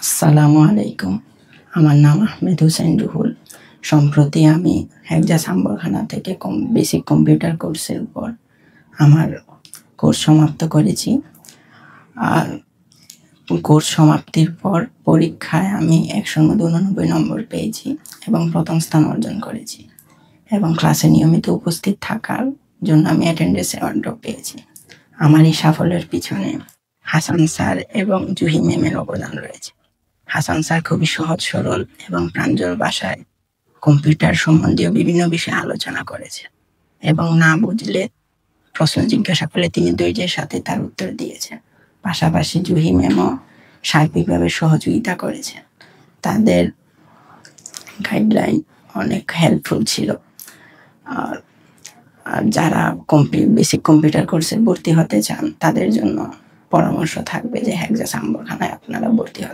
আসসালামু আলাইকুম। আমার নাম আহমেদ হোসেন রুহুল। সম্প্রতি আমি হেফজা সাম্বরখানা থেকে বেসিক কম্পিউটার কোর্সের উপর আমার কোর্স সমাপ্ত করেছি। আর কোর্স সমাপ্তির পর পরীক্ষায় আমি ১০০ নম্বর পেয়েছি এবং প্রথম স্থান অর্জন করেছি এবং ক্লাসে নিয়মিত উপস্থিত থাকার জন্য আমি অ্যাটেন্ডেন্স অ্যাওয়ার্ডও পেয়েছি। আমার এই সাফল্যের পিছনে হাসান স্যার এবং জুহি ম্যামের অবদান রয়েছে। হাসান স্যার খুবই সহজ সরল এবং প্রাঞ্জল ভাষায় কম্পিউটার সম্বন্ধীয় বিভিন্ন বিষয়ে আলোচনা করেছেন এবং না বুঝলে প্রশ্ন জিজ্ঞাসা করলে তিনি ধৈর্যের সাথে তার উত্তর দিয়েছেন। পাশাপাশি জুহি ম্যামও সার্বিকভাবে সহযোগিতা করেছেন। তাদের গাইডলাইন অনেক হেল্পফুল ছিল। আর যারা বেসিক কম্পিউটার কোর্সে ভর্তি হতে চান তাদের জন্য পরামর্শ থাকবে যে হেফজা সাম্বরখানায় আপনারা ভর্তি হতে